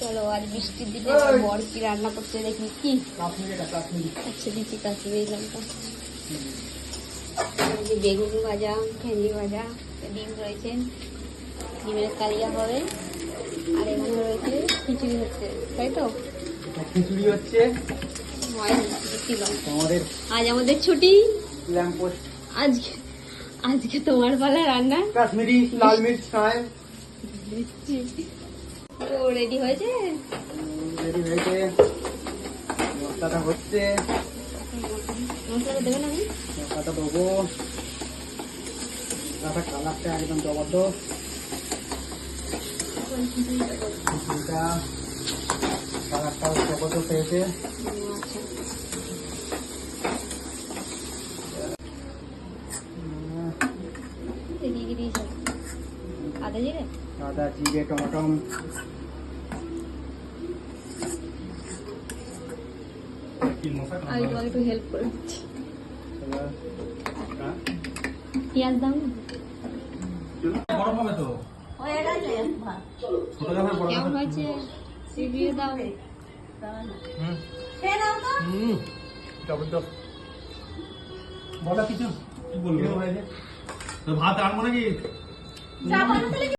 চলো আজ বৃষ্টির দিনে বর কি রান্না করতে দেখি কি। আচ্ছা দিচ্ছি কাশ্মীরি লঙ্কা, বেগুন ভাজা, ভেন্ডি ভাজা, ডিম রয়েছে, ডিমের কালিয়া হবে, আর এখানে রয়েছে খিচুড়ি হচ্ছে, তাই তো? খিচুড়ি হচ্ছে আজ আমাদের ছুটি। আজকে আজকে তোমার পালা রান্না। কাশ্মীরি লাল মির্চ খায়। ও রেডি হয়েছে, রেডি হয়েছে, মশলাটা হচ্ছে। মশলাটা দেবে না? মশলাটা দেবো, কালারটা একদম জবরদস্ত। খিচুড়িটা কালারটাও জবরদস্ত হয়েছে। আদা জিরে টমেটো আমি তোমাকে একটু হেল্প করে দিচ্ছি। পেঁয়াজ দাও না। কেমন হয়েছে রিভিউ দাও। জবরদস্ত। বলো কিছু, কি বলবো? ভাত আনবো নাকি?